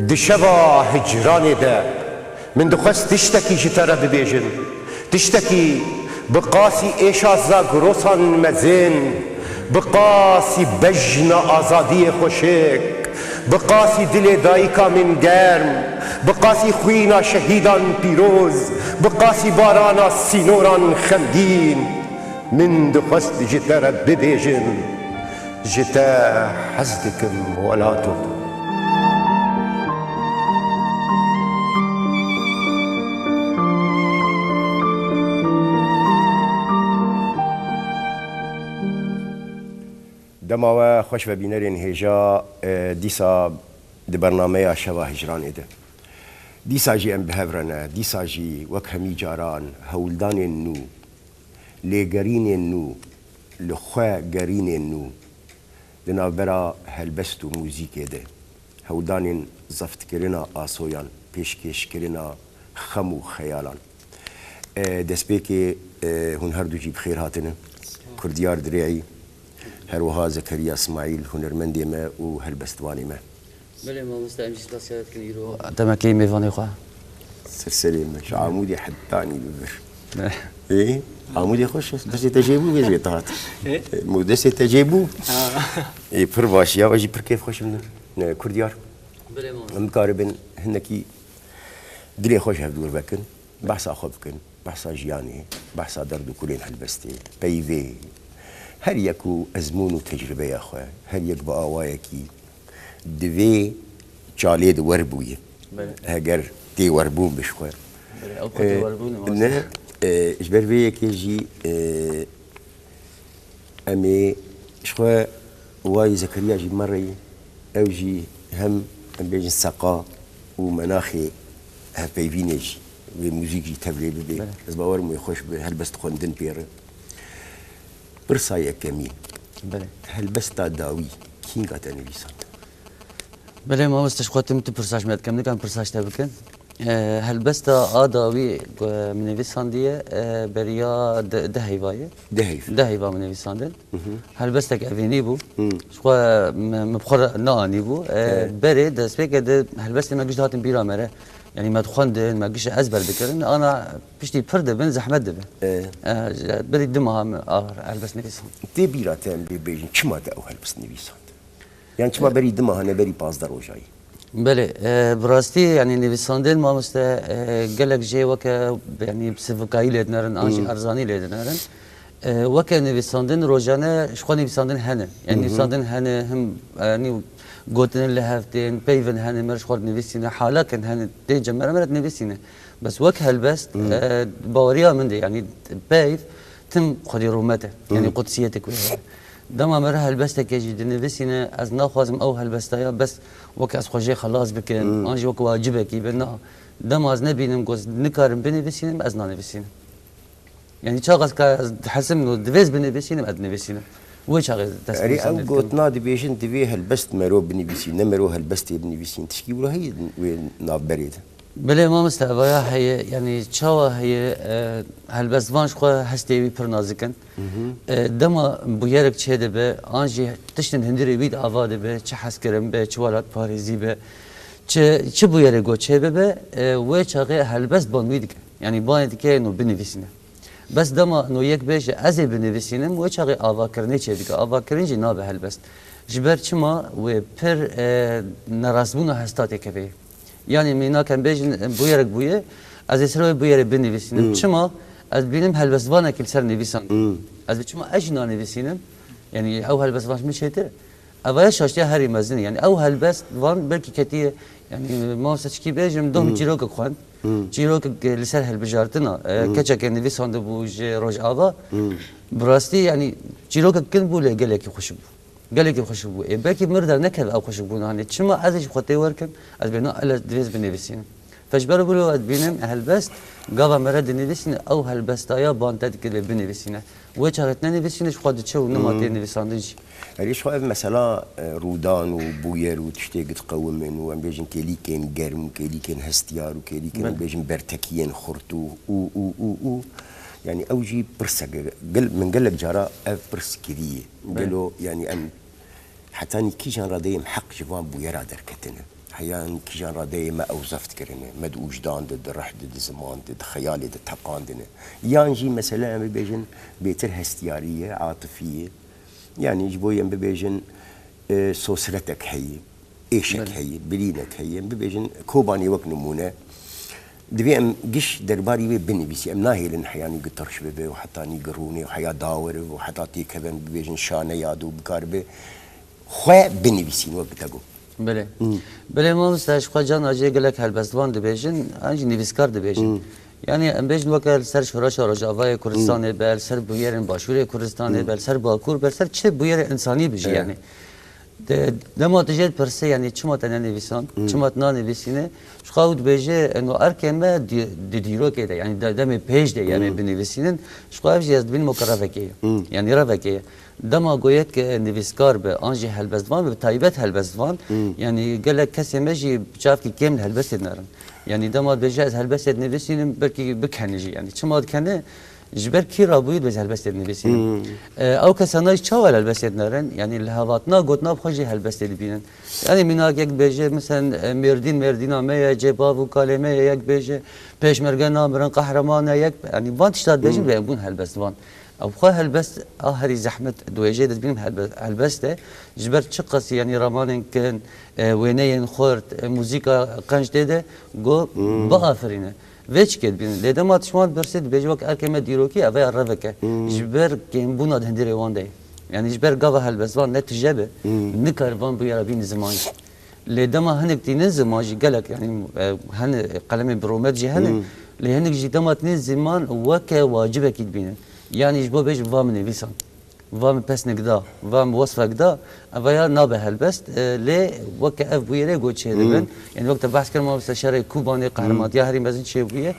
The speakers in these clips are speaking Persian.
دشبا هجرانی ده من دخست تشتکی جتره ببیجن تشتکی بقاسی ایشازا گروسان مزین بقاسی بجن آزادی خوشک بقاسی دل دایکا من گرم بقاسی خوینا شهیدان پیروز بقاسی بارانا سینوران خمگین من دخست جتره ببیجن جتا حزدكم ولاتم دما خوش و بینرین هجا دیسا دی برنامه شوا هجران ده دیسا جی ام بهورنه دیسا جی وک همی جاران هولدان نو لگرین نو لخوا گرین نو دنابرا هلبست و موزیک ده هولدان زفت کرنا آسویان پیشکش کرنا خم و خیالان دست بی که هون هر دو جی بخیر هاتنه کردیار دریعی هروها زكريا اسماعيل هنرمندي ما وهالبستواني ما بله ما مستعمل سپاسیات کنی رو تمکی میوانی خواه سلسلي مش عمودي حتاني ببر ايه عمودي خوش بس تجيبو بيزي طهات مودس تجيبو ايه برواش يا واجي بركيف خوش من كرديار بله ما مقاربن هنكي دري خوش هفدور بكن بحثا خبكن بحثا جياني بحثا درد كلين هالبستي بيفي هر یکو ازمون و تجربه اخواه هر یک با آوائه کی دوی چالید ور بویه اگر تی ور بون بشخواه او کتی ور بون نه اجبر وی یکی جی امی شخواه وای زكريا جی مره او جی هم بیجن سقا و مناخی هفیوینه جی و موزیک جی تبلی ببی از باور موی خوش به هل بست خوندن پیره برسايا كمي هل بس داوي كين قاتا نويسان بله ما مستشخوات مت برساش ميت كم نكان برساش تبكن هل بس داوي من نويسان دي بريا دهيفايه دهيفا من نويسان دل هل بس تك افيني بو شخو مبخر ناني بو بري دس بيك هل بس ما جيت هاتن بيرا مره يعني ما تخوندن ما جيش ازبل بكرن انا بشتي برده بن زحمت دبه بدي دمها البس نويسان تي بيرا تم بيجن كما دا او البس نويسان يعني كما بري دمها انا بري باز دروجاي بله براستي يعني نويساندن ما مست قالك جي وك يعني بسفكاي لدنرن انجي ارزاني لدنرن وك نويساندن روجانه شخو نويساندن هنه يعني نويساندن هنه هم يعني قوتن اللي هافتين بيفن هاني مرش خورد نفسينا حالا كان هاني تيجا مرت نفسينا بس وك هالبست باوريا من دي يعني بيف تم خدي رومته يعني قدسيتك وياه دما مره هالبست كيجي نفسينا از ناخذ او هالبستايا بس وك از خوجي خلاص بكن انجي وك واجبك يبنا دما از نبينم جوز نكارم بنفسينا از نفسينا يعني شاغز حسم انه دفيز بنفسينا اد نفسينا وش هذا تسميه او قوتنا دي بيجن دي هالبست مرو بنفسي نمرو هالبست بنفسي تشكي ولا هي وين نابريد بله ما مستعبايا هي يعني شوا هي هالبست وانش خو هستي برنازكن دما بويرك تشهد به انجي تشتن هندري بيد افاد به چه حسكرم به چوالات باريزي به چه بويرك گو چه به و چاغه هالبست بانويدك يعني باید که انه بنفسينا بس دما انه یک بیش از بنویسینم و چاقی آوا کرنی چه دیگه آوا کرنجی نابه هلبست جبر چما و پر نراسبون هستات که یعنی مینا کن بیشن بویرک بویه از اسرای بویر بنویسینم چما از بینم هلبست وانه کل سر نویسان از چما اجنا نویسینم يعني او هلبست وانش مشيته اوه شاشتي هري مزني يعني او هلبست وان بلكي كتير يعني ما سچكي بيجم دوم جيروك خوان جيروك لسر هالبجارتنا كچا كان نويسان دو روج آوا براستي يعني جيروك كن بوله قالك خوشبو قالك خوشبو بلكي مردر نكذا او خوشبو يعني چما ازش خوتي وركم از بينا الا دويز بنويسين فجبر بلو از بينم هلبست قاوا مرد نويسين او هلبستايا بانتد كده بنويسين وچارتنا نويسينش خود چه نماته نويساندج علاش خو مثلا رودان وبوير وتشتي تقوم من وام بيجن كيلي كان جرم كيلي كان هستيار وكيلي كان بيجن برتكيين خرطو او يعني اوجي برسق من قال لك جرا برس كذيه قالوا يعني ان حتى كي جان راضي حق جوان بوير دركتنا حيان كيجان رادي ما أوزفت كرنه مد وجدان ضد رح ضد زمان ضد خيال ضد تبقان دنه يانجي مثلا ببيجن بيتر هستيارية عاطفية يعني يجبوين ببيجن سوسرتك هي ايشك هي بلينك هي ببيجن كوباني وك نمونه دبي ام قش درباري بني بيسي ام ناهي لن حياني قطرش ببي وحتى نيقروني وحيا داور وحتى تيكبن ببيجن شانه يادو بكاربه خواه بني بيسين وقتاقو بله بله ما مستش خواجان آجی گلک هلبستوان دبیجن آنچ نویسکار دبیجن یعنی ام بیجن وکل سر شورش راجعوای کردستان بل سر بویرن باشور کردستان بل سر باکور بل سر چه بویر انسانی بجی یعنی دما تجد پرسه یعنی چما تنه نویسان چما تنا نویسینه شخاود بیجه انو ارکمه دیرو که ده یعنی دم پیش ده یعنی بنویسینن شخاود جیز بین مکرفه که یعنی رفه که دما گوید که نویسکار به آنجی هلبستوان به تایبت هلبستوان یعنی گله کسی مجی بچاف کی کم هلبست نرن یعنی دما بیجه از هلبست نویسینم بلکی بکنیجی یعنی چما کنه جبر کی رابوید به هلبست نویسینم او کسانی چاول هلبست نرن یعنی لهواتنا گوتنا بخوجی هلبست بینن یعنی مناک یک بیجه مثلا مردین آمه جباب و کلمه یک بیجه پیشمرگان نامرن قهرمان یک یعنی وان تشتاد بیجن به امون هلبستوان او خواه هلبست هری زحمت دویجه دست بینم هلبسته جبر چه قصی یعنی رمانن کن وینه خورد موزیکا قنج دیده گو با آفرینه ویچ کد بین لیده ما تشماد برسید بیجه وقت ارکمه دیروکی اوه عرفه جبر کن بونا هندی وانده یعنی جبر گاوه هلبستوان نه تجربه نکار وان بیاره بین زمانی لیده ما هنگ تینن زمانی گلک یعنی هن قلم برومت جه هنه لی هنگ جیدما تینن زمان وک واجبه کد بینه یعنی جبو بیش وام نویسان وام پس نگدا وام وصفه گدا اویا نابه هلبست لی وقت اف بویره گو چه دبن یعنی وقت بحث کردم مثلا شهر کوبانی قهرمان یا هری مزن چه بویه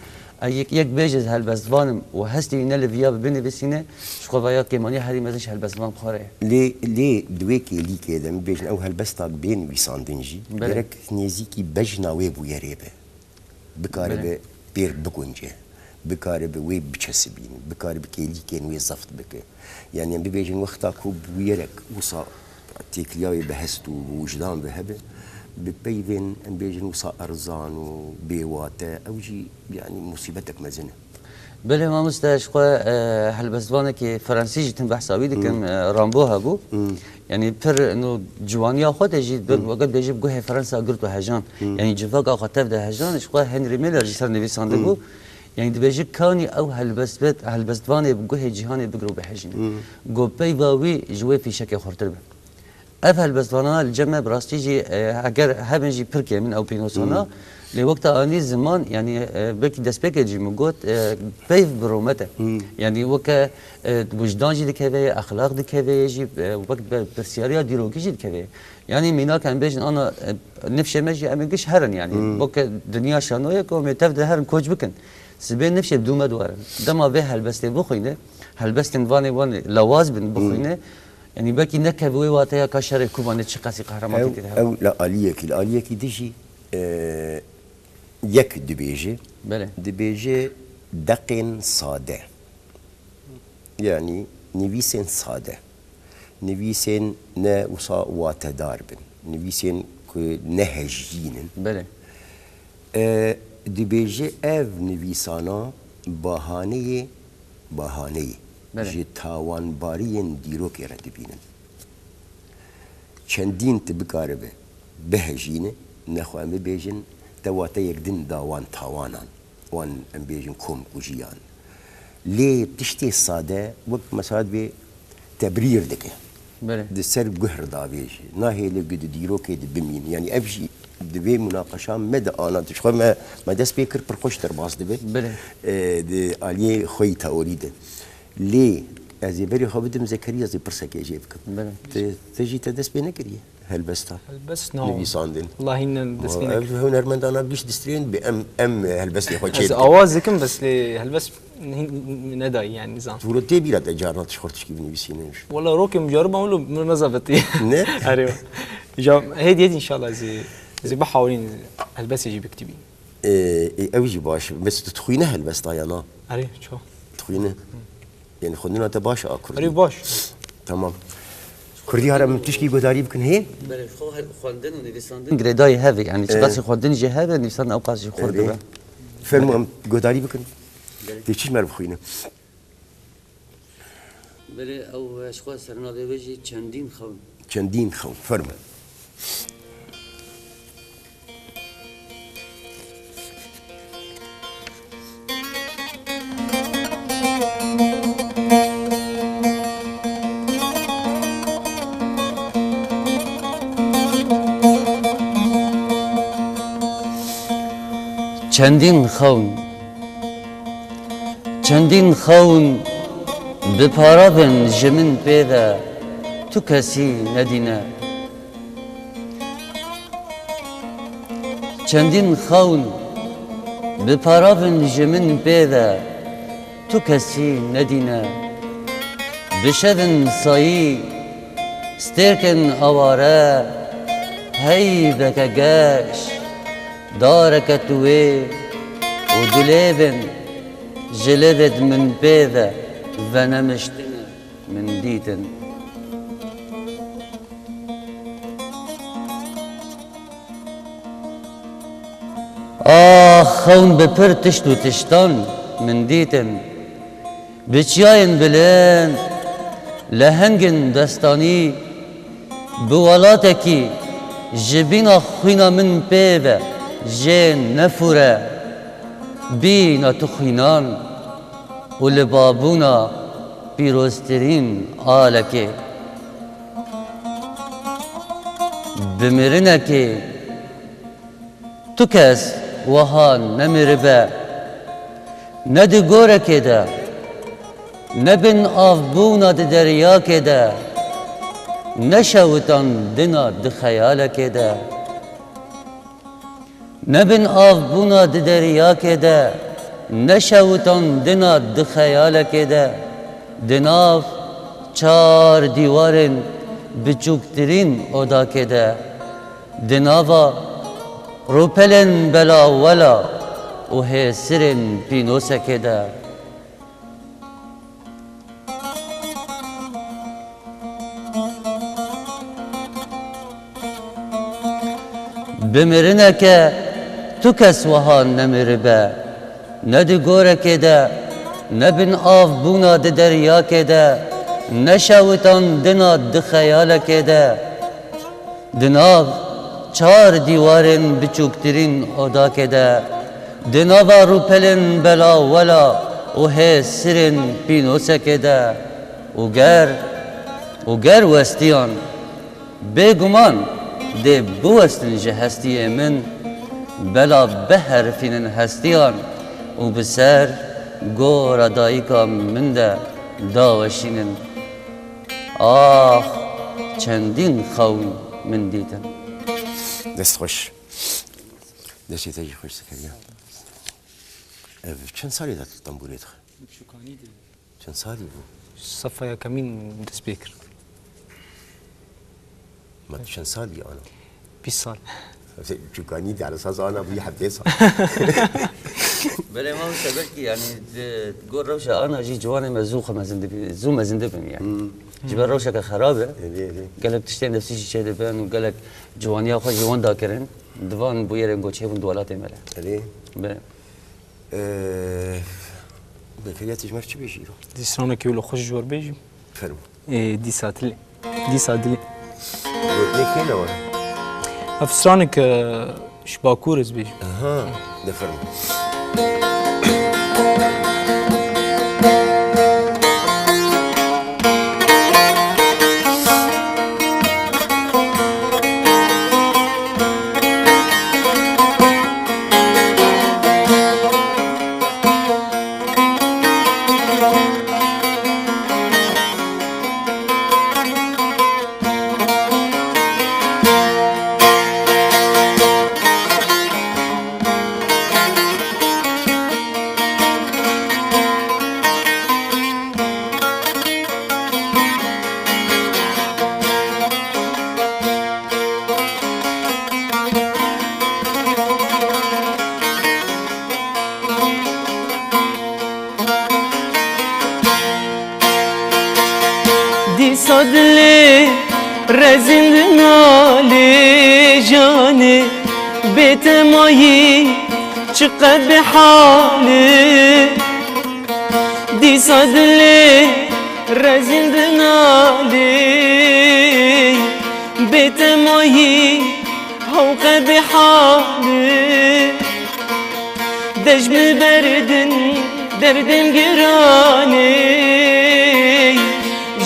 یک بیش هلبست وانم و هستی اینا لویا بنویسینه شخوایا کمانی هری مزن هلبست وان بخاره لي دويكي لي كده بيجن او هالبستا بين ويساندنجي درك نيزيكي بجنا ويبو يريبه بكاربه بير بكونجه بكاربه وي بچسبين بكاربه كيلي كين وي زفت بك يعني بيجن وقتا كوب ويرك وصا تيكلياوي بهستو وجدان بهبه ببيفن ام بيجن وصا ارزان وبيواته اوجي يعني مصيبتك مزنه بله ما مستش خو هلبستوانه که فرانسیجی تن بحث آوید کم رامبو هبو یعنی پر انو جوانیا خود جید وقت بیجی بگوه فرانسا گرد و هجان یعنی جفاق آخاتف ده هجانش خو هنری میلر جسر نویسانده بو یعنی دبیجی کانی او هلبستوانه بگوه جهانی بگرو به هجین گو پی واوی جوه فیشک خورتر به اف هلبستوانه الجمع براستی جی اگر هبن جی پرکه من او پینوسانا لوقت آنی زمان یعنی بکی دست بکی مگوت پیف برومته یعنی وقت وجدان جی دکوی اخلاق دکوی جی وقت برسیاریا دیروگی جی دکوی یعنی مینا کن بیشن آنا نفشه مجی امگش هرن یعنی وقت دنیا شانویه که میتف ده هرن کوچ بکن سبی نفشه دوم دوارن دما به هلبسته بخوینه هلبستن وان لواز بن بخوینه يعني باكي نكبوي واتيا كشر كوبانه شقاسي قهرمان كده او لا الاليه كي ديجي يك دبيجي بله دبيجي دقن صاده يعني نويسن صاده نويسن نا وصا واتدار بن نويسن نهجين بله دبيجي اف نويسانا بهانه جی تاوان باریان دیرو که رد بینن چندین تبکاره به هجینه نخوام بیجن دواته یک دن داوان تاوانان وان ام بیجن کم کجیان لی تشتی ساده وقت مساعد به تبریر دکه دسر گهر داویجی نهی لگد دیرو که بمین یعنی افجی دوی مناقشان مد آنا تشخو ما دست بیکر پر خوشتر باز دوی ده آلیه خوی تاوریده ليه از بری خوابدم زکریا زی پرسکی جیب کن تجی تدست بینه کریه هلبستا هلبست نو نویساندن والله هن دست بینه هنرمندانا بیش دسترین به ام هلبست خود چه از آواز کم بس لی هلبست ندای يعني نظام تقولوا تي بيرا تجارنا تشخرتش كيف نبيسينش والله روكي مجرب اقول له ما زبطي نه ايوه جام هيدي ان شاء الله زي بحاولين هلبس يجي بكتبين اوجي باش بس تدخينه هلبس طايانا ايوه شو تدخينه يعني خدنا تباش اكل ايوه باش تمام كردي هرم تشكي قداري بكن هي بله خو هر خواندن و نویساندن گردای هاوی یعنی چقدر خواندن جه هاوی نویساندن او قاسی خورده به فيلم هم قداري بكن تشيش مرب خوينا بله او اشخاص سرناده وجه چندین خون چندين خون فرما چندین خون بپارابن جمن پیدا تو کسی ندینه چندین خون بپارابن جمن پیدا تو کسی ندینه بشدن سایی سترکن آواره هی بکگش دارك توي ودليبن جلبت من بيذا فنمشتنا من ديتن خون بپر تشت و تشتان من ديتن بچياين بلين لهنگن دستاني بولاتكي جبينا خوينا من بيذا جين نفورة بينا تخينان ولبابونا بيروسترين آلكي بمرنكي تكس وهان نمربا ندي غورك دا نبن آفبونا دي درياك دا نشوتان دنا دي خيالك دا نبن آف بونا د دریا که ده نشوتان دنا د خیال که ده دناف چار دیوارن بچوکترین اودا که ده دناوا روپلن بلا ولا و هسرن پینوسه که ده بمرنه که تو کس وها نمیربه ندی گوره که ده نبن آف بونا د دریا که ده نشوتان دنا د خیال که ده دناو چار دیوارن بچوکترین اودا که ده دناو روپلن بلا ولا و هسرن پینوسه که ده و گر وستیان بگمان ده بوستن جه هستی من بلا بهر فینن هستیان و بسر گور دایکا من ده داوشینن چندین خون من دیدن دست خوش دستی تاجی خوش سکریا چند سالی داد تنبوریت خو؟ چند سالی بود؟ صفا كمين سبيكر ما چند سالی آنا؟ 20 سال چوکانی دی على اساس انا ابوي حديثها بله ما سبب کی یعنی گور روشه انا جي جواني مزوخه مزندبن يعني جبر روشه که خرابه قالك تشتين نفسي شيء دبن وقالك جواني اخو جوان داكرن دوان بويرن گوچه بون دولات مله علي بله بفريات جمر چي بيجيرو دي سنة كيلو خوش جور بيجي فرم دي ساتلي دي سادلي لكن ولا افسرانك شباكورز بيجي اها ده فرم صدلي رزندنا لجاني بيت ماي شقد بحالي دي صدلي رزندنا لي بيت ماي هوق بحالي دجم بردن دردم گرانی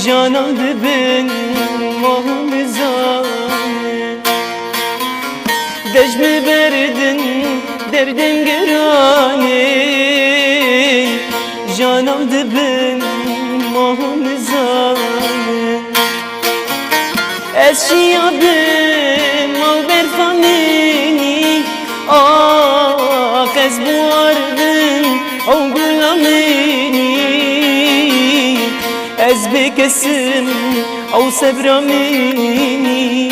جانا دبن مهم زانه دجم بردن دردم گرانی جانا دبن مهم زانه از شیابم او برفامینی از بوردن او گلامینی از بکسم او صبرامینی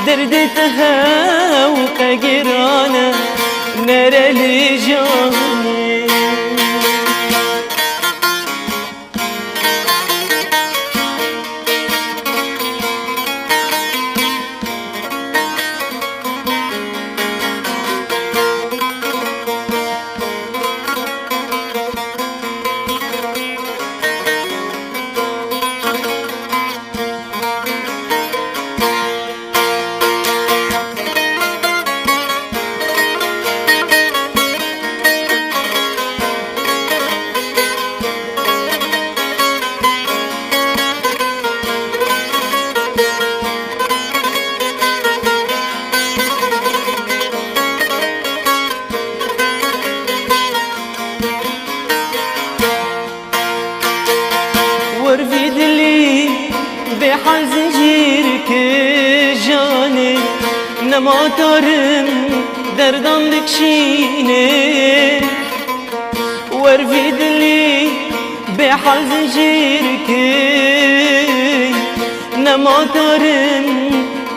درد تهوق گرانه نرلی جانه بحال زنجيرك جاني نما تارم دردان دكشيني ورفيد لي بحال زنجيرك نما تارم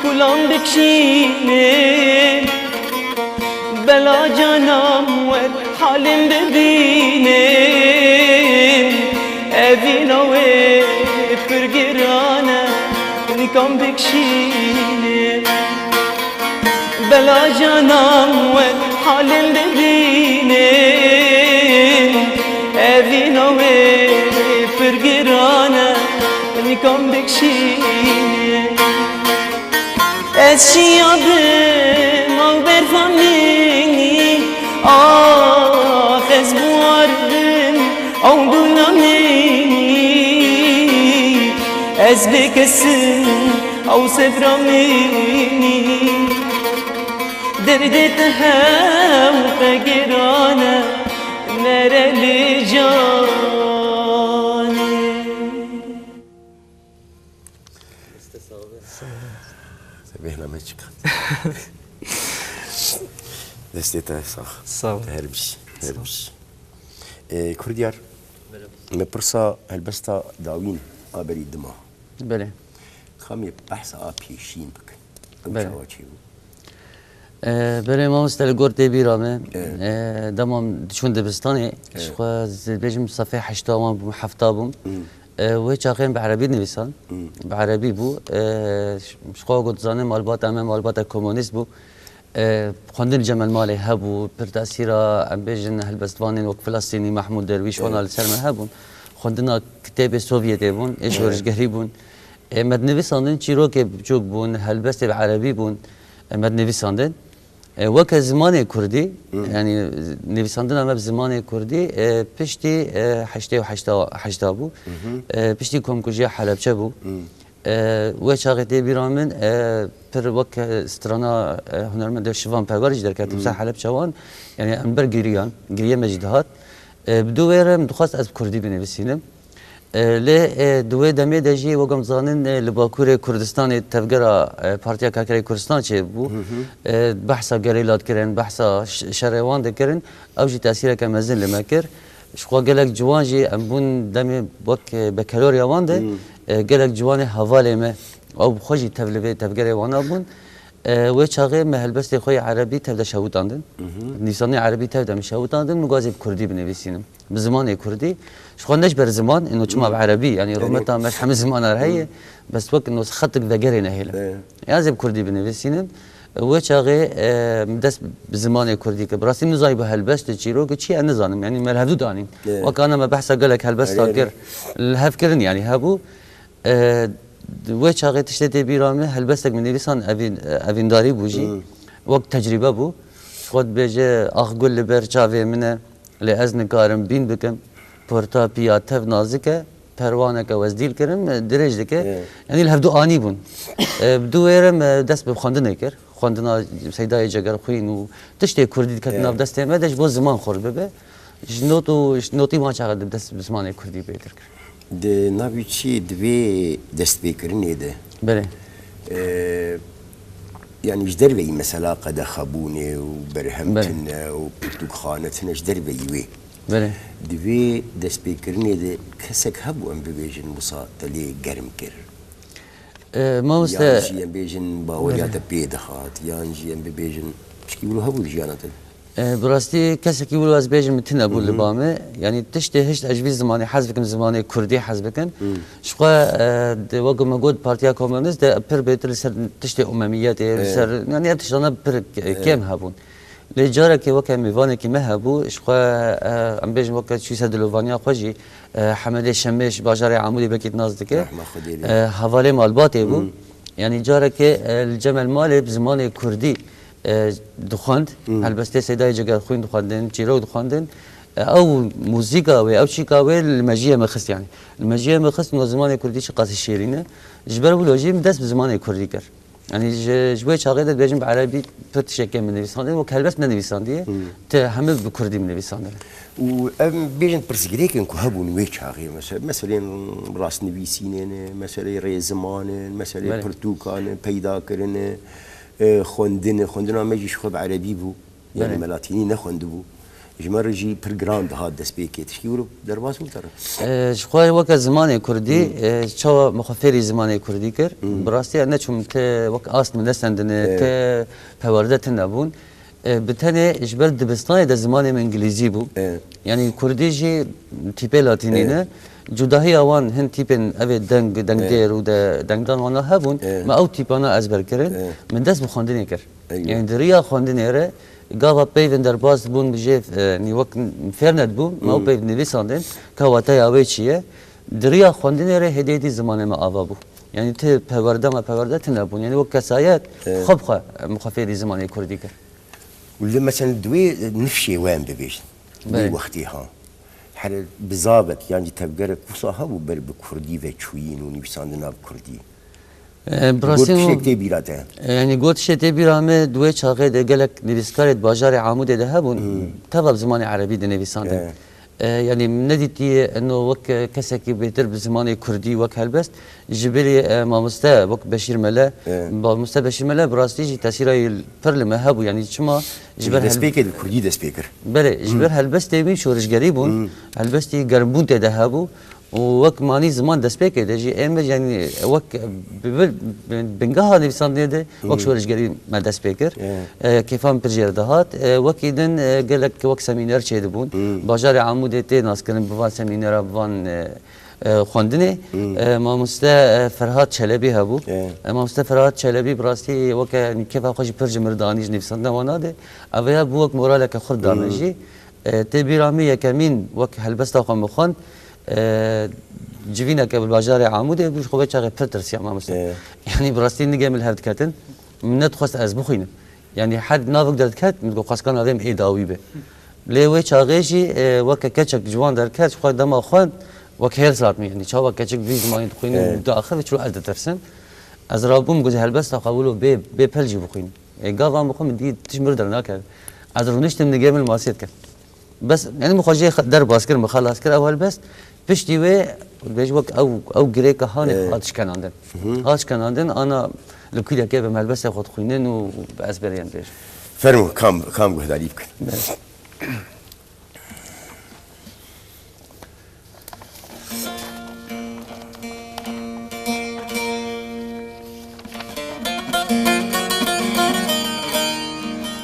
كلام دكشيني بلا جانم ور حالم ببيني أبينا فرقرانا نكم بكشيني بلا جانم وحال دبيني أبينا فرقرانا نكم بكشيني الشيابم او برفاميني خز بوردن او دولاميني از بکسم او صبرامینی درد تهوق گرانه نرلی جانه سبيهنا ما تشكر دستيتا صح صح هربش كرديار مبرسا هلبستا داوين قابري الدماغ بله خامي بحث بيشين بك بله بله ما مستل گرد بیرامه دمام چون دبستانی شخوا بيجم صفحه 8 بوم 7 بوم و چاقين بعربي نویسان بعربي بو شخوا قلت زانه مالبات امام مالبات كومونيست بو خواندن جمال مالي هبو پر تاثيرا ام بيجن هلبستوانين وقت فلسطيني محمود درويش وانا لسرمه هبون خواندنا كتاب سوفيتي بون ايش ورجهري بون مد نویساندن چیروک بچوک بون هلبست بعربي بون مد نویساندن وک زمان کردی یعنی نویساندن هم زمان کردی پشتی 88 بو پشتی کمکوژی حلبچه بو و چاقتی بیرامن پر وک استرانا هنرمند شوان پرورش در کتب سه حلبچه وان یعنی انبر گریه مجدهات بدو ویرم دخواست از کردی بنویسینم لی دوی دمی دجی وگم زانن لباکور کردستان تفگرا پارتیا کاکری کردستان چه بو بحثا گریلات کرن بحثا شروان دکرن او جی تاثیر که مزن لما کر شخوا گلک جوان جی امبون دمی وک بکالوریا وانده گلک جوان حواله ما او خوشی تفگری وانا بون و چاقه مهلبست خوی عربی تبدا شهوداندن نیسانی عربی تبدا مشهوداندن مگازی کردی بنویسینم بزمان کردی شخوندش بر زمان انه چما بعربي يعني رمتا مش حمز زمان راهي بس وقت انه خطك ذاكرين هيلا إيه. يعني زي بكردي بنفسينن وشاغي مدس بزمان كردي كبراسي نزاي بهالبس تشيرو كشي انا زانم يعني ما الهدو داني إيه. وكان ما بحث قال لك هالبس تاكر الهفكرن يعني هابو وشاغي تشتي بيرامه هالبسك من لسان افين داري بوجي وقت تجربه بو خود بيجي اخ قول لبرچاوي منه لازن كارم بين بكم پورتا بیا تف نازکه پروانه که وزدیل کرم درجه که یعنی الهفدو آنی بون بدو ایرم دست به خواندن کر خواندنا سیدای جگر خوین و تشتی کردی که ناف دست ما دش باز زمان خورد ببه نوتی ما چقدر دست به زمان کردی بیتر کر ده نبی چی دوی دست بکرنی ده بله يعني ايش دربي مثلا قد خبوني وبرهمتنا وبرتوك خانتنا ايش دربي وي بله دوی دست بکرنی ده کسک هبو ام ببیجن بسا تلی گرم کر ما مست یعنی ام ببیجن باوریات پیدا خات یعنی ام ببیجن چکی ولو هبو جیانات براستی کسی که ولو از بیجم متن ابو لبامه یعنی تشته هشت اجبی زمانی حزبکن زمانی کردی حزبکن شقا ده وقت ما قد پارتیا کمونیست ده پر بیتر سر تشته اممیت سر یعنی تشتانا پر کم هبون لجاره که وقت میوانه که مهبو اشقا ام بیجم وقت چی سدلوانیا خوشی حمله شمش باجار عمودی بکیت ناز دکه حواله مالباته بو یعنی جاره که الجمل مال بزمان کردی دخاند البته صدای جگر خوین دخاندن چیرو دخاندن او موسیقى او شيكا المجيه مخص يعني المجيه مخص من زمان كردي قاس الشيرينه جبر بلوجيم دس بزمان كردي كر يعني جوي شاغده بيجم بعربي بتشكل من نويساندي وكلبس من نويساندي تحمل بكردي من نويساندي و بيجن برسجريكن كهبون ويش هاغي مثلا راس نويسينين مثلا ري زمان مثلا برتوكان پیدا كرن خوندنا مجيش خب عربي بو يعني ملاتيني نخوند بو جمر جي برجراند هاد دس بيكيت شكيورو درباس متر شخوي وقت زمان كردي شو مخفري زمان كردي كر براستي انا چوم ت وقت اصل من دستندن ت پورده نبون بتاني جبر دبستان ده زمان انجليزي بو يعني كردي جي تيبي لاتينينه جداهي اوان هن تيبن اوي دنگ دير و دنگ دان وانا هبون ما او تيبانا ازبر كرن من دست بخوندني كر يعني دريا خوندني ره قاوا بيفن در باز بون بجيف ني وقت فرند بو ما بيف نويساندن كواتا ياوي چيه دريا خوندني ره هديدي زمان ما آوا بو يعني ت پورده تنبون يعني وقت كسايات خب مخفيري زمان كردي كر ولا مثلا دوي نفشي وين ببيجن دوي وقتها حال بزابط يعني تبقر كوساها وبر بكردي وچوين ونويساندنا بكردي براسي بیراته يعني قلت شتي بيرامه دوي چاقه ده گلك نويسكارت باجار عمود ده هبون تبع زمان عربي ده نويساند يعني نديتي انه وك كسكي بيتر بزمان كردي وك هلبست جبري مامستا وك بشير ملا مامستا بشير ملا براسي جي تاثير البرلمان هبو يعني شما جبر سبيكر الكردي ده سبيكر بله جبر هلبست بي شورش غريبون هلبستي غربون ده هبو ووك ماني زمان دست بيك ده جي ام يعني وك بنجاها نفسان ده وك شورش غري ما دست بيكر كيفان برجر دهات وك يدن قال لك وك سمينار شي دبون باجار عمود تي ناس كن بوان سمينار بوان خواندنه ما مستا فرهاد چلبي هبو ما مستا فرهاد چلبي براستي وك كيف خوش برج مردانيج نفسان ده وانا ده اويا بوك مورالك خرد دانجي تبيرامي كمين وك هلبستا خو مخوند جوینا که بالباجار عموده بيش خوبه چاقه پرترس يا ما مثلا يعني براستي نجمل هفت كاتن من تخص از بخوينه يعني حد نافق درت كات من قاس كان ادم اي داوي به ليه چاقه شي وك كچك جوان در كات خو دما خون وك هيل صارت يعني چاوا كچك بيز ما تخوينه دو اخر چلو از ترسن از رابم گوز هلبست قبولو به پلجي بخوين قاوا مخم دي تشمر درنا كات از رونشتم نجمل ماسيت كات بس يعني مخرجي در باسكر مخلص كر اول بس بشتي وي بيج وك او جريكا هاني هاتش كان عندن انا لكل كيف ملبس خد خوينن وباسبريان بيج فرمو كام قهد عليك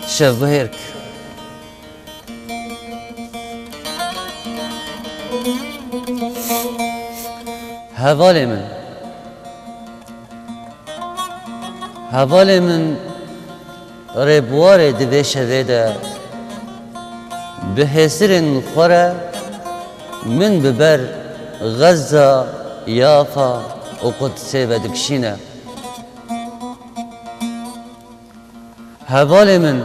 شاف بهيرك هوالي من هوال من ربوار دوی شویده به حسرن خوره من ببر غزة يافا وقدس بدكشينا هوال من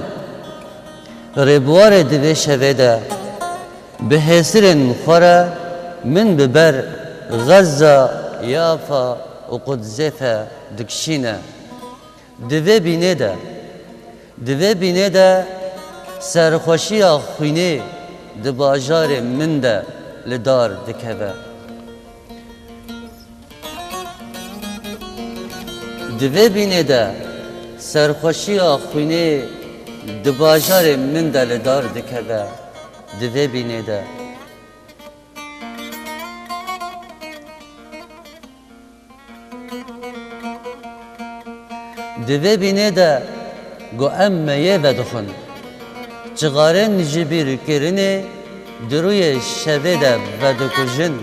ربوار دوی شویده به حسرن خوره من ببر غزة يافا وقدس دكشينا دوی بینه ده سرخوشی خوینه ده باجار من ده لدار دکوه دوی بینه ده سرخوشی خوینه ده باجار من ده لدار دکوه دوی بینه ده دوی بینه ده گو امه یه ودخون چغارن جبیر کرنه دروی شبه ده ودکجن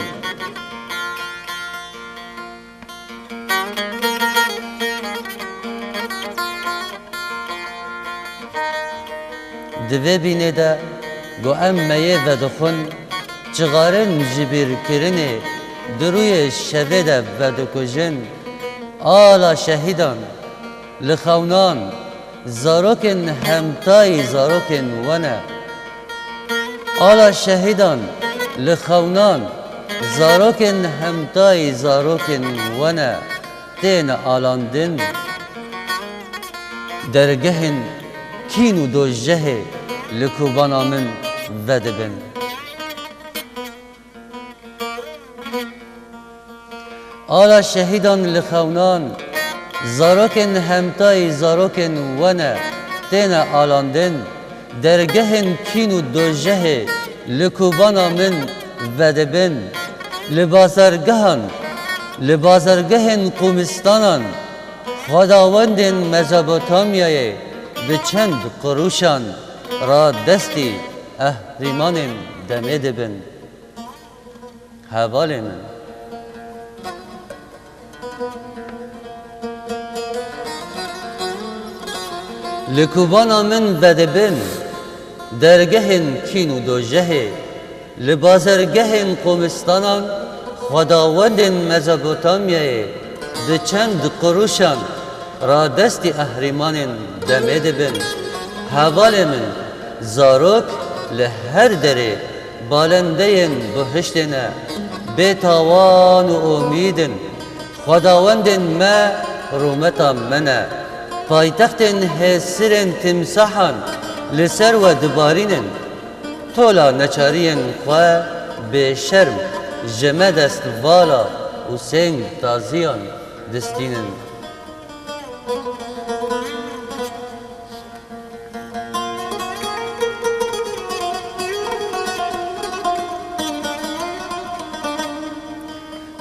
دوی بینه ده گو امه یه ودخون چغارن جبیر کرنه دروی شبه ده ودکجن آلا شهیدان لخونان زاروکن همتای زاروکن ونه آلا شهیدان لخونان زاروکن همتای زاروکن ونه تین آلاندن درگهن کینو دوجه لکوبانا من ودبن آلا شهیدان لخونان زاروکن همتای زاروکن ونه تین آلاندن درگهن کینو دوجه لکوبانا من ودبن لبازرگهن قومستانان خداوندن مزابوتامیای به چند قروشان را دستی اهریمانن دمه دبن حوال من لکوبانا من ودبن درگهن کینو دوجه لبازرگهن قومستانان خداوندن مزابوتامیای به چند قروشان را دستی اهریمانن دمه دبن حوال من زاروک لهر دره بالندین بهشتنه بیتاوان و امیدن خداوندن ما رومتا منه پایتختن حسرن تمساحان لسر و دبارینن تولا نچارین خواه به شرم جمع دست والا و سنگ تازیان دستینن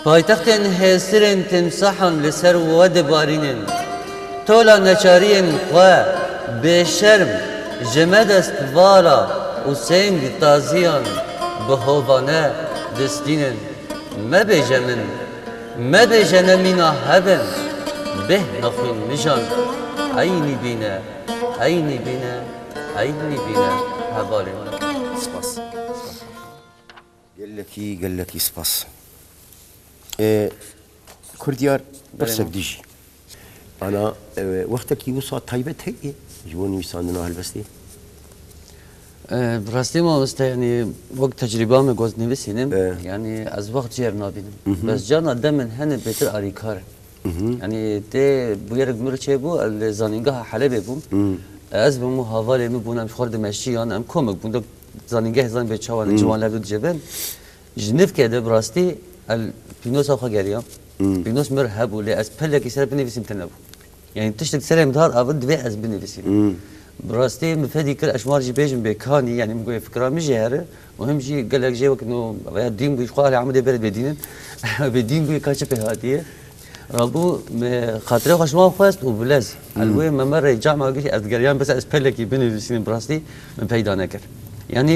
پایتختن حسرن تمساحان لسر و دبارینن تولا نچارین خواه به شرم جمع دست والا و سنگ تازیان به هوانه دستینن مبیجن مینا هبن به نخون مجان عینی بینه حوالی من سپاس قال لك سپاس كرديار برسك ديجي انا وقتك يوصل طيبت هي جوني ساندنا هالبستي براستی ما است یعنی وقت تجربه می گوز نویسیم یعنی از وقت جر نبینم بس جانا دمن هن بهتر آریکار یعنی ته بیارگ مرچه بو زانینگاه حلب بو از بمو حواله می بونم خورد مشی یان ام کمک بوندم زانینگاه زان به چوان جوان لبود جبن جنف کده براستی البینوس آخه گریم بینوس مر هبو لی از پله کی سر بنویسیم تنبو یعنی تشتک سرم دار آورد دوی از بنویسیم براستی مفادی کل اشمار جی بیجم بکانی یعنی مگوی فکرام میجهره مهم جی قالك جي وقت انه دين بيش قال عمود برد بدينن بدين بي كاتش بهاديه رابو خاطره خوش ما خواست وبلاز الوي ما مره جامعه قلت ازغريان بس اسبلكي بين سنين براستي من پیدا نکر يعني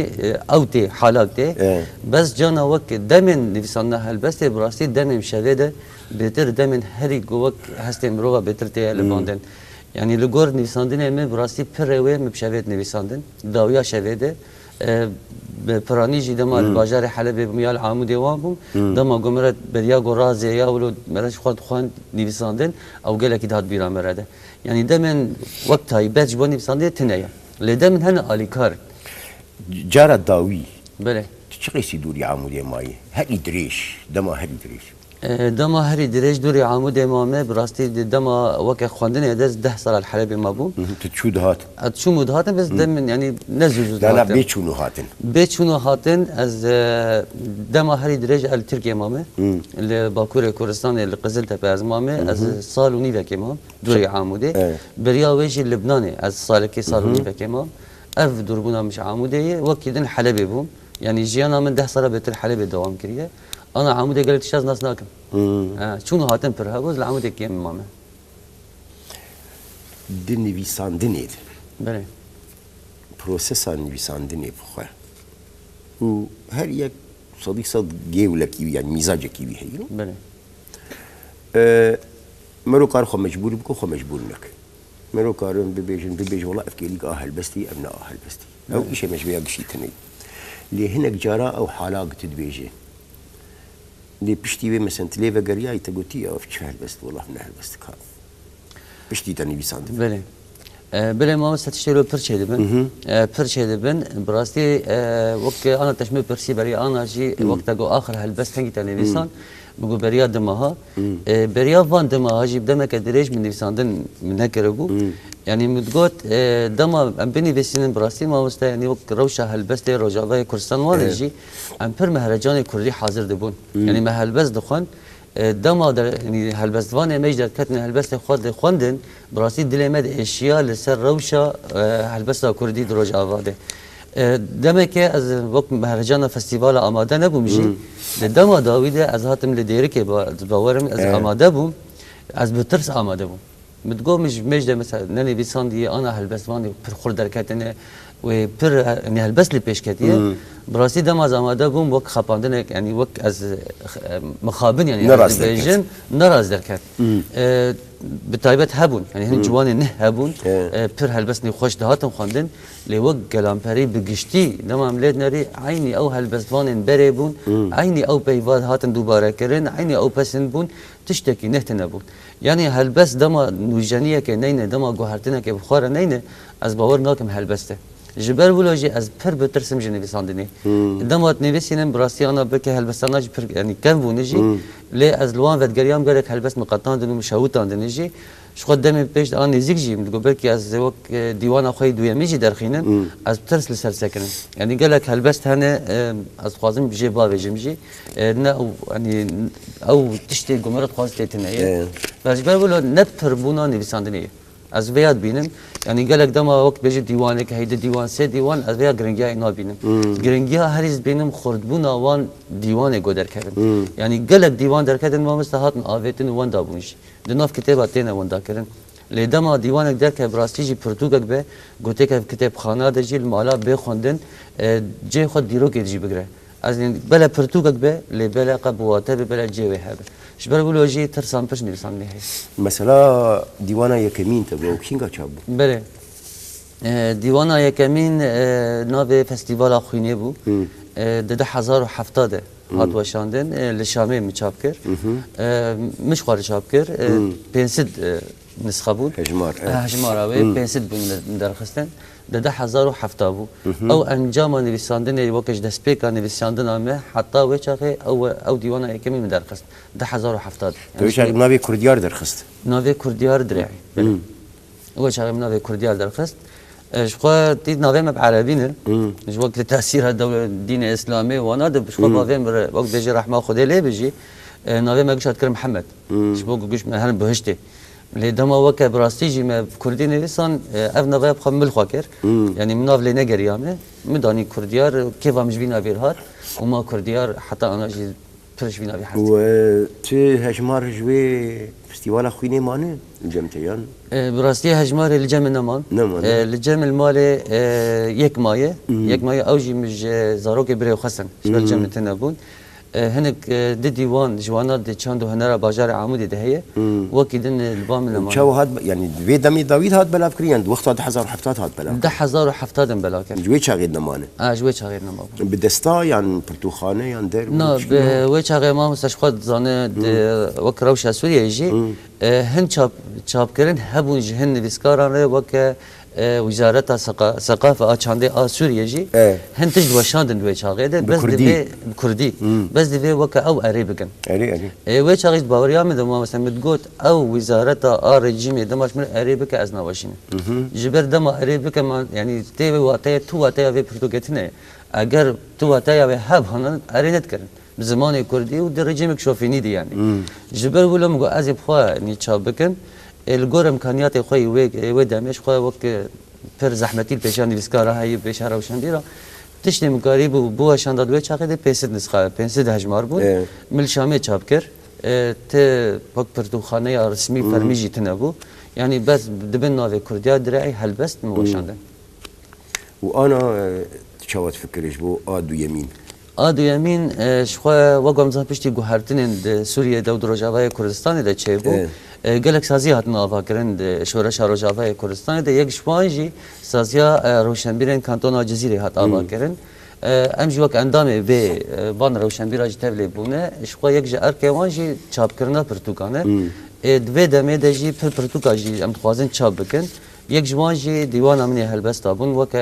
اوتي حالاتي بس جانا وقت دمن نفسنا هالبس براستی دمن شويده بهتر دمن هري جوك هستم روغا بهتر تي لباندن يعني لگور نویساندن من براستی پر روی مبشوید نویساندن داویا شویده به پرانی جی دما باجار حلب میال عمود وام بوم دما گمرت بریا گرازه یا ولو مرش خود خوان نویساندن او گله کی داد بیرا مرده يعني ده من وقت هاي بس جواني بساندي تنايا لده من هنا اليكار جارة داوي بله تشقيسي دوري عمودي ماي هري دريش دما هري دريش دما هري دريج دوري عمود امامه براستي دما وك خواندن يدز 10 سال الحلبي ما بو تتشود هات شو مدهاتن بس دم يعني نزوز لا لا بيتشونو هاتن بيتشونو هاتن از دما هري دريج التركي امامه اللي باكور كردستان اللي قزل تبع از امامه از سال وني وك امام دوري عمودي بريا ويجي اللبناني از سال كي سال وني وك امام اف دربونا مش عمودي وكيدن حلبي بوم يعني جيانا من 10 سال بيت الحلبي دوام كريه انا عمودي قلت شاز ناس ناكم شنو هاتن برها بوز العمودي كيم ماما دي نویساندن اید بله پروسسا نویساندن بخواه و هر یک صديق صد جيولا كيوي يعني مزاج كيوي هي بله مرو كار خو مجبور بكو خو مجبور نك مرو كارن ببيجن والله افكيلك اهل بستي ابنا اهل بستي او شيء مش بيا تني لي هناك جرا او حلاق تدبيجي لي بشتي مثلا تليفا قريا يتقوتي او في هل بست والله من اهل بست كان بشتي تاني بيساند بله بله ما ستشتري برشة دبن برشة دبن براستي وقت انا تشمل برسي بري انا جي وقت اجو اخر هالبس هنجي تاني بيسان بقول بريا دمها بريا فان دمها جيب دمك دريج من نيساندن من هيك ربو يعني متقول دما ام بني بسين براسي ما وسط يعني وقت روشه هالبس لي رجاوي كردستان والجي ام پر مهرجان كردي حاضر دبون يعني ما هالبس دخان دما در يعني هالبس فان ميج در كتن هالبس خود خوندن براسي دلمد اشياء لسر روشه هالبس كردي دروج آواده دمك از وقت مهرجان فستیوال آماده نبومجی دما داویده از هاتم لدیری که باورم از آماده بوم از بترس آماده بوم متقول مش ده مثلا نني بيساندي انا هالبسواني پر خور دركتنه و پر يعني هالبس اللي پیش کتیه براسي دما آماده بوم وقت خپاندن يعني وقت از مخابن يعني بيجن نراز دركت بتایبت هبون يعني هن جوان نه هبون پر هالبسني خوش دهاتم خواندن لوق گلامپری بگشتی دما عملت نری عینی او هالبسوان بری بون عینی او پیواد هاتن دوباره کرن عینی او پسند بون تشتکی نه تنبون يعني هالبس دما نوجانيه که نینه دما گوهرتنه که بخوره نینه از باور ناکم هالبسته جبر ولوجي از پر بترسم جنبي بيساندني دمات نيفيسينم براسي انا بك هالبساناج يعني كان بونجي لي از لوان ودغريام قالك هالبس مقطان دنو مشاوتان دنجي شو قدامي بيش انا نزيك جي بقول لك از وك ديوان اخوي دويا ميجي درخينن از بترس لسر سكن يعني قالك هالبس هنا از خوازم بيجي بابي جمجي يعني او تشتي قمرت خواز تيتنيه بس جبر ولو نبر بونا نيفيساندني از ویاد بینم یعنی گلک دما وقت بجی دیوانه که هیچ دیوان سه دیوان از ویا گرنگی اینا بینم گرنگی ها هریز بینم خردبون آوان دیوانه گودر کردن یعنی گلک دیوان در کردن ما مستحاتن آویتن وان دابونش دناف کتابات تینه وان دا کردن لیدما دیوانه در که براستی جی پرتوگک به گوته که کتاب خانه دجی المالا بخوندن جه خود دیرو که جی بگره از این بله پرتوگک به لی بله قبواته به بله جه هبه شبر بقولوا جي ترسم بش نرسم نهاية مثلا ديوانا يكمين تبغى وكينغا تشابو بله ديوانا يكمين ناوي فستيفال خويني بو ده 1070 هات وشاندن لشامي مچاب كر مش خارج چاب كر بنسد نسخه بود هجمار اوي بنسد بون درخستن ده 1070 بو او انجام نویساندن وکش دسپیکا نویساندن امه حتی وچاخه او دیوانه یکمی درخست ده 1070 تو وچاخه ناوی کردیار درخست ناوی کردیار درعی وچاخه ناوی کردیار درخست شخوا تيد ناوي بعربينا مش وقت تأثير الدولة الدين الإسلامي وانا ده شخوا ناوي وقت بيجي رحمة خدي ليه بيجي ناوي ما قش أذكر محمد شخوا قش من هن بهشته اللي دما وكا براستيجي ما كردي نويسان اف ناوي بخم ملخاكر يعني من ناف لينا جريامه مداني كرديار كيف مش بينا بيرهات وما كرديار حتى انا جي فرش بينا بيحس و تو هجمار جوي فستيفال خويني مانه الجمتيان براستي هجمار الجم نمان الجم المالي يك مايه اوجي مش زاروك بري وخسن شبل جم تنبون هنك دي ديوان جوانات دي چاندو هنرا باجار عمودي ده هي وكي دن البام لما شو هاد يعني في دمي داويد هاد بلا بكريان وقت هاد حزار حفتات هاد بلا ده 1070 بلا كان جوي شاغيد نمانه جوي شاغير نما بدستا يعني برتوخانه يعني دير نا وي شاغير ما مستشفى زانه وك روش سوريا يجي هن چاپ کرن هبون جهن نویسکاران ره وک وزارت ثقافه چانده سوریه جی هن تج وشاندن وی چاغه ده بس دی کردی بس دی وک او اری بگن اری وی چاغه باوریا می دما مثلا متگوت او وزارت رژیم دماش من اری بک از نواشینه جبر دما اری بک يعني تی وقتی تو وقتی وی پرتوگتنه اگر تو وقتی وی هب هنن اری نت کرن زمان کردی و در رژیم شوفینی دی يعني جبر ولا مگو از بخوا نی چاب بکن الگور امکانیات خوی و دمش خو وک پر زحمتی پیشان نویسکارا های پیش روشن بیرا تشنی مکاری بو شان داد و چاقه ده پیسد نسخه پیسد هجمار بود مل شامه چاب کر ت وک پرتوخانه رسمی فرمیجی تنبو يعني بس دبن ناوي كرديا درعي هلبست موشاندن وانا تشاوت فكرش بو ادو يمين آدو یمین شخوا وگم زن پشتی گوهرتنین سوریه دو روجاوای کردستان ده چه بو گلک سازی هاتن آوا کرند شورش روجاوای کردستان ده یک شوانجی سازیا روشنبیرن کانتونا جزیره هات آوا کرند امجی وقت اندامه به بان روشنبیراج تبلی بونه شخوا یک جا ارکوانجی چاپ کرنا پرتوکانه دوی دمه ده جی پرتوکاجی ام خوازن چاپ بکن یک جوانجی دیوان امنی هلبست آبون وک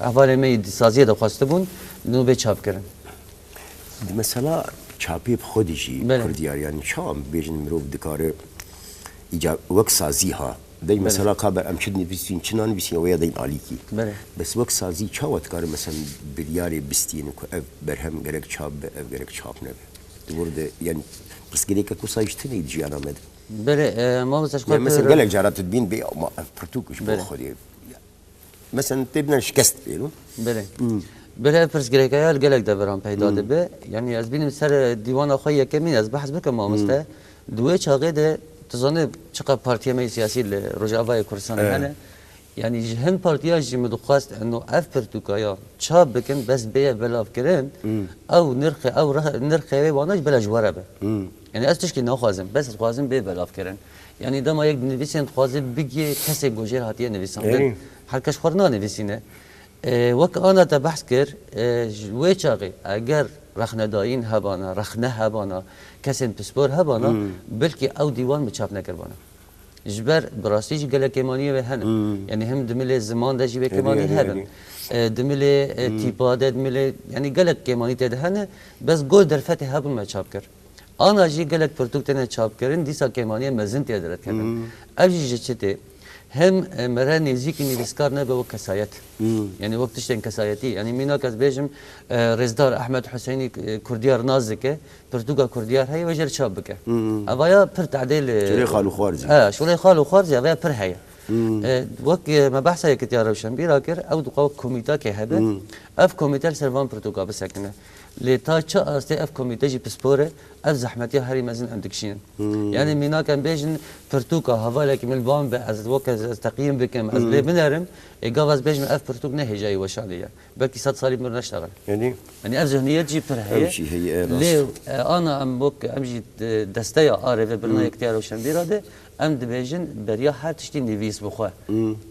احوال می سازی ده خواسته بون نو به چاپ کردن مثلا چاپی خودشی کردیار یعنی شام بیشتر مرو دکاره ایجاب وقت سازی ها دی مثلا کابر امشد نویسین چنان نویسین و یا دین عالی کی بس وقت سازی چاوت کار مثلا بریاری بستین که برهم گرک چاپ گرک چاپ نبی ورده یعنی بس گریک کو سایشتی نید جیانا مد بله ما مستشفى مثلا گلک جارات بین بی ما پرتوکش بخوری مثلا تبنا شکست بیرون بله پرس گریکای گلک دبرام پیدا دبه یعنی از بینم سر دیوان آخوی کمی از بحث بکم مامسته دوی چاقه ده تزانه چقدر پارتیه می سیاسی رجاوای کردستان هنه یعنی هن پارتیا جی مدخواست انه اف پرتوکایا چاب بکن بس بیه بلاف کرن او نرخ وانج بلا جواره به یعنی از تشکی نخوازم بس خوازم بیه بلاف کرن یعنی دما یک نویسین خوازم بگی کسی گوجر هاتیه نویسان هر کس خورنا نویسینه وقت آن تا بحث کر وی چاقی اگر رخنداین هبانا رخنه هبانا کسی پسپور هبانا بلکه او دیوان بچاپ نکربانا جبر براستی جی گله کمانی و هن یعنی هم دمل زمان داشی به کمانی هبن دمل تیپا دمل یعنی گله کمانی تده هن بس گل در فتح هبن ما چاپ کر آن جی گله پرتوک تنه چاپ کردن دیسا کمانی مزن تیادرت کردن ابجی چته هم مرة نزيك نيفسكار نبى وكسايات يعني وقت تشتين كسايتي يعني ميناك از بيجم رزدار احمد حسيني كرديار نازكه برتوغا كرديار هي وجر شابكه ابايا بر تعديل شولي خالو خوارزي شولي خالو خوارزي ابايا بر هي وقت ما بحث هيك تيار روشن بيراكر او دقوا كوميتا كهبه اف كوميتا سيرفان برتوغا بسكنه لتا چه است اف کمیته جی پسپوره اف زحمتی هری مزن اندکشین یعنی مینا کن بیشن پرتوکا حواله که ملبان به از وقت تقییم بکم از لی بنرم اگه از بیشن اف پرتوک نه هجایی وشالیه بلکه 100 سالی مر نشتغل یعنی اف ذهنیت جی پر هی لی انا ام بوک ام جی دسته آره برنا اختیار روشن بیراده ام دبیجن بریا هر تشتی نویس بخواه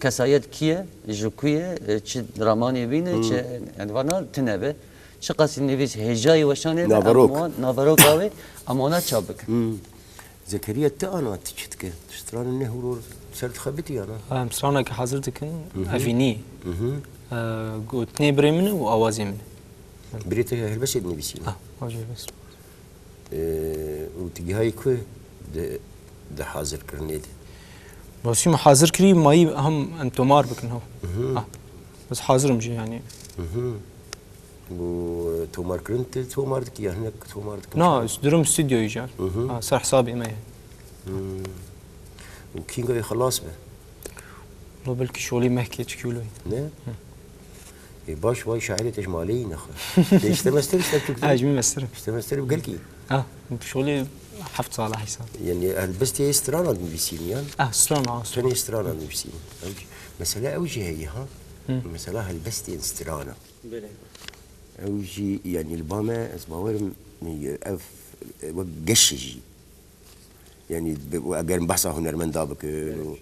کسایت کیه جوکیه چه درامانی بینه چه یعنی وانا تنبه شقاس النفيس هجاي وشانه نافروك قوي امانات شابك زكريا تانا تشتك تشتران النهور سرت خبتي انا مسرانا كحضرتك افيني قلت نبري منه واوازي منه بريتها هي بس النبيسين واجي بس وتجي هاي كو ده حاضر كرنيد بس ما حاضر كري ماي هم انتمار بكن هو بس حاضر مجي يعني و تومار كرنت تومار دكيا هناك تومار دكيا نا درم استوديو يجار صار حسابي ما وكينغا خلاص به والله بلكي شغلي محكي تشكيلو نه باش واي شاعري تجمالي نخ اشتمستر اجمي مستر اشتمستر بقلكي شغلي حفظ صالح حساب يعني البستي استرانا بيسين يعني استرانا ثاني استرانا بيسين مسألة اوجه هي ها مسألة البستي استرانا او جي يعني الباما از باورم اف وقشجي يعني اگر بحثا هنرمندا بكن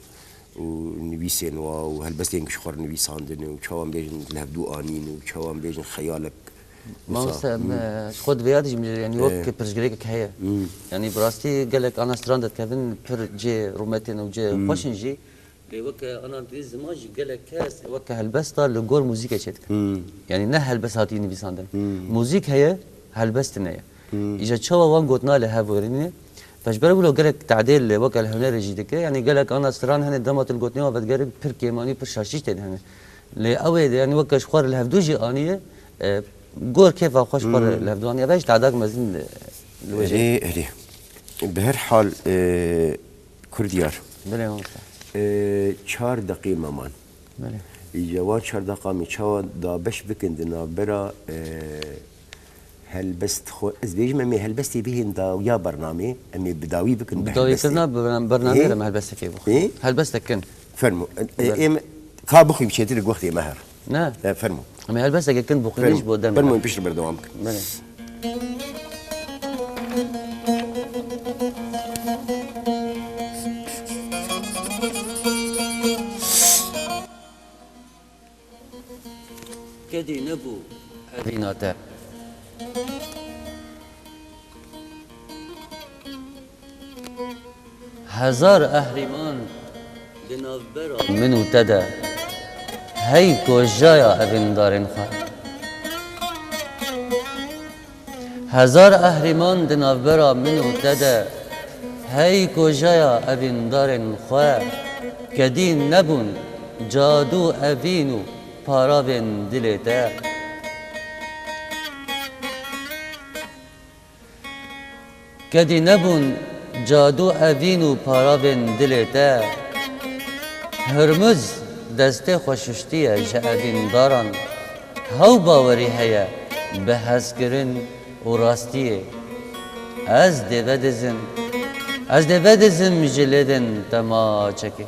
ونويسين وهالبستين كشخور نويساندن وشوام بيجن لهبدو انين وشوام بيجن خيالك ما هو خود ويادج يعني وك برجليك هي يعني براستي قال لك انا ستراندت كيفن بر جي روماتين وجي خوشنجي وك انا انتريز زماج قال لك كاس وك هالبستا لجور موسيقى شتك يعني نه هالبس هاتي نويساندن موسيقى هي هالبستنا اجا تشوا وان قوتنا لها وريني فاش بقول قال لك تعديل وك الهنر جديد يعني قال لك انا ستران هن دمت القوتنا وبتقرب بر كيماني بر شاشيش هن لي اوي يعني وك شخور الهفدوجي انيه جور كيف خوش بر الهفدوانية باش تعداك مزين الوجه ايه بهر حال كرديار بله هون 4 دقيقة مامان بله جوان 4 دقيقة ميشوا دا باش بكندنا برا هلبست خو از بيجي مي هلبستي بهن دا ويا برنامج امي بداوي بكن بداوي كنا برنامج لما هلبستك كيف هلبستك كن فرمو كابخي بشيتي لك وقت مهر نعم فرمو امي هلبستك كن بخليش بودام فرمو بيش بردوامك بله كدي نبو هذيناتا هزار اهرمان بنافبرا منو تدا هيكو جايا ابن دارن خا هزار اهرمان بنافبرا منو تدا هيكو جايا ابن دارن خا كدين نبون جادو ابينو پارابن دلتا کدی نبون جادو اوینو پارابن دلتا هرمز دسته خوششتیه جعبین داران هاو باوری هیا به هزگرن و راستیه از دیودزم جلدن تما چکی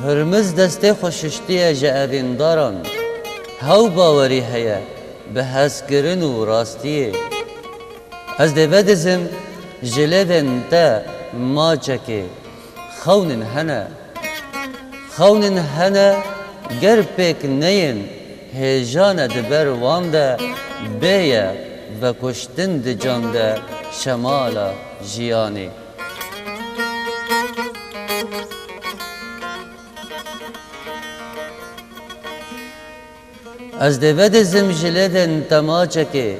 هرمز دسته خوششتیه جعبین داران هاو باوری هیا به هزگرن و راستیه از دیودزم جلدن تا ما چکی خونن هنه گر پیک نین هیجان دبر وانده بیه و کشتن د جانده شمالا جیانی از دیودزم جلدن تماچکی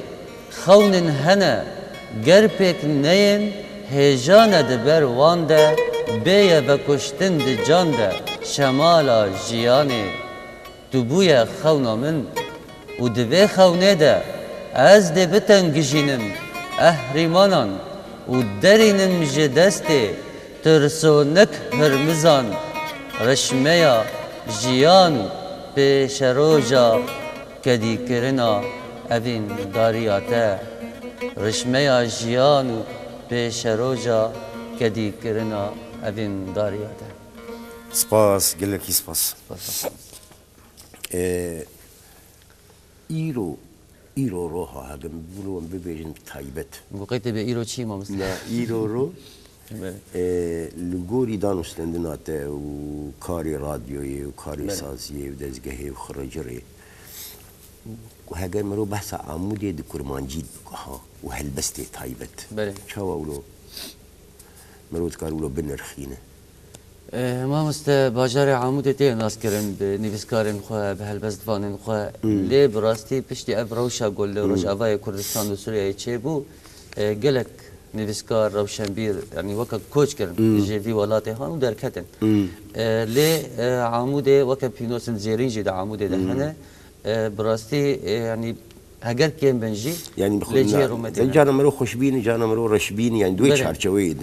خونن هنه گر پیک نین هیجان دبر وانده بیه و کشتن د جانده شمالا جیانی تو بویا خونا من و دوی خونه ده از دی بتنگجینم اهریمانان و درینم جدسته ترسونک هرمزان رشمیا جیانو پیش روژا کدی کرنا اوین داریاته رشمیا جیانو پیش روژا کدی کرنا اوین داریاته سپاس گلکی سپاس ایرو روحا هدم بلوم ببیجن تایبت بقيت بإيرو چی ما مثل لا ایرو رو لگوری دانستندناته و کاری رادیویی و کاری سازیه و دزگهی و خرجری و هگر مرو بحث عمودی دکرمانجید بکها و هلبستی تایبت بله چاو اولو مرو تکار اولو بنرخینه ما مست باجار عمود تي ناس كرن بنيفسكارن خو بهالبست فانن خو لي براستي بشتي ابروشا قول روش افاي كردستان وسوريا تشيبو قالك نيفسكار روشنبير يعني وكا كوتش كرن جي في ولاتي هان ودركتن لي عمود وكا بينوسن زيرين جي عمود ده هنا براستي يعني هجر كيم بنجي يعني جانا مرو خوشبين جانا مرو رشبين يعني دوي شارچويد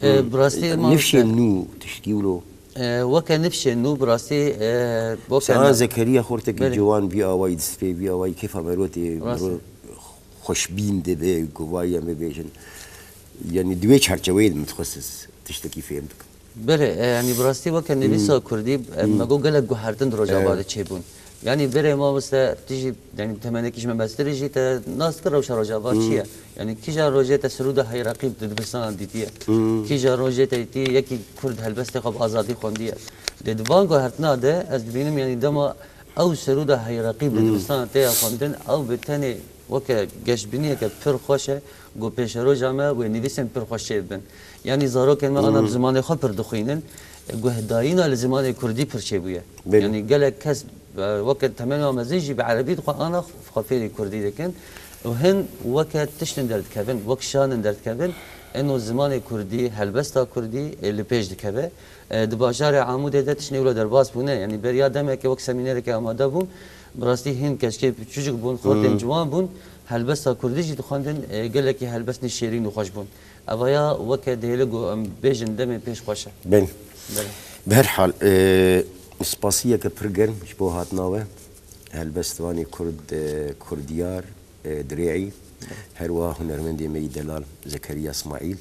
براستي نفشي نو تشكيولو وكا نفشي نو براستي وكا زكريا خورتك جوان بي اواي دسبي بي اواي كيف مروتي مرو خوشبين دي بي قوايا مبيجن يعني دوي شارچويد متخصص تشتكي فهمتك بله یعنی براستی وقت نویسا کردی مگو گلک گوهرتن روجاباد چه بون یعنی بره ما واسه تیجی یعنی تمنه کیش من بستری جی تا ناس کرد روجاباد چیه یعنی کیجا روجه تا سرود های رقیب دبستان دیتیه کیجا روجه تا تی یکی کرد هلبست خب آزادی خوندیه دوان گوهرتنا ده از ببینم یعنی دما او سرود های رقیب دبستان تا خوندن او بتنی وقت گشت بینیه که پر خوشه گو پیش رو جامعه و نویسن پر خوشه بن یعنی زارو که ما آنم زمان خود پر دخوینن گو هدایین ال زمان کردی پر چه بویه یعنی گله کس وقت تمام مزیجی به عربی خو آن خافیری کردی دکن و هن وقت تشتن درد کردن وقت شان درد کردن انه زمان کردی هلبستا کردی اللي پیش دکه دباجار عمود ده تشنی ولا درباس بونه یعنی بریا دمه که وقت سمینر که آماده بون براستی هند کشکی چوچک بون خودم جوان بون هلبستا کردی جی خواندن گله که هلبسنی شیرین و خوش بون اویا وقت دیلگو بیجن دم پیش خوشه بله به هر حال سپاسیه که پرگرم شبوهات ناوه هلبستوانی کردیار دریعی هروا هنرمندی می دلال زكريا اسماعیل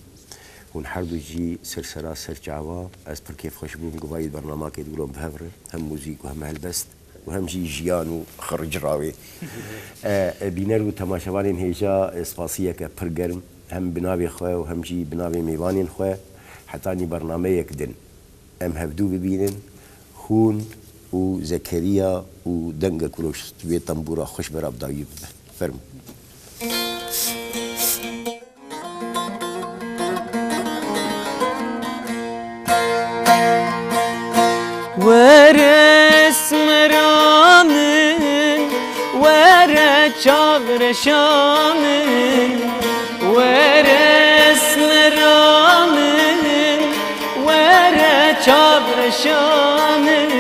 هون هر دو جی سرسرا سرچاوا از پر کیف خوش بون گواهی برنامه که دولم بهفره هم موزیک و هم هلبست و هم جی جیان و خرج راوی بینر و تماشاوان هیجا سپاسیه که پرگرم هم بناوی خواه و هم جی بناوی میوانین خواه حتی نی برنامه یک دن ام هفدو ببینن هون و زكريا و دنگ کلوش توی تنبورا خوش براب دایب فرم ورس مرامن ور چاور شامن ورس مرامن ور چاور شامن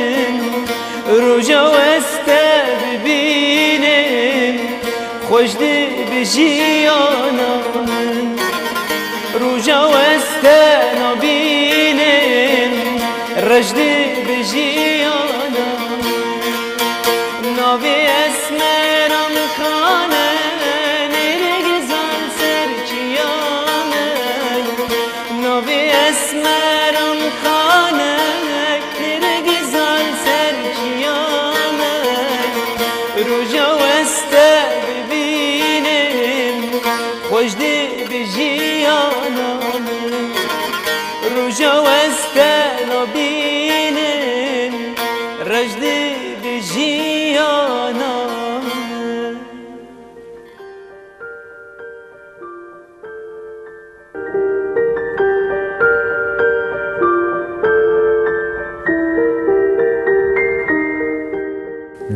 روجا وسته ببینم خوش دی بجیانا روجا وسته نبینم رجدي بجيانا نبي اسمرم خانه نرگزان سرچیانه نبي اسمرم خانه نرگزان سرچیانه روجا وسته ببینم خوش دی بجیانا روجا وسته نبینم رجدی بجیانا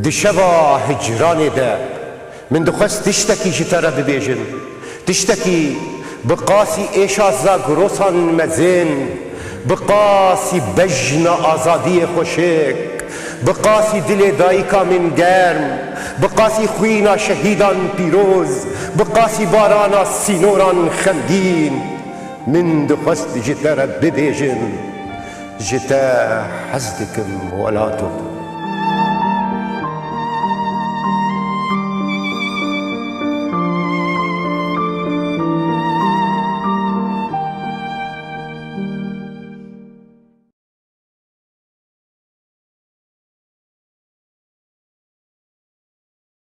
دشوا هجران ده من دخست تشتكي جتارة ببيجن تشتكي بقاسي ايشا زاگروسان مزين بقاسي بجن آزادي خوشك بقاسي دل دايكا من گرم بقاسي خوينا شهيدان پیروز بقاسي بارانا سينوران خمگين من دخست جتارة ببيجن جتا حزدكم ولاتو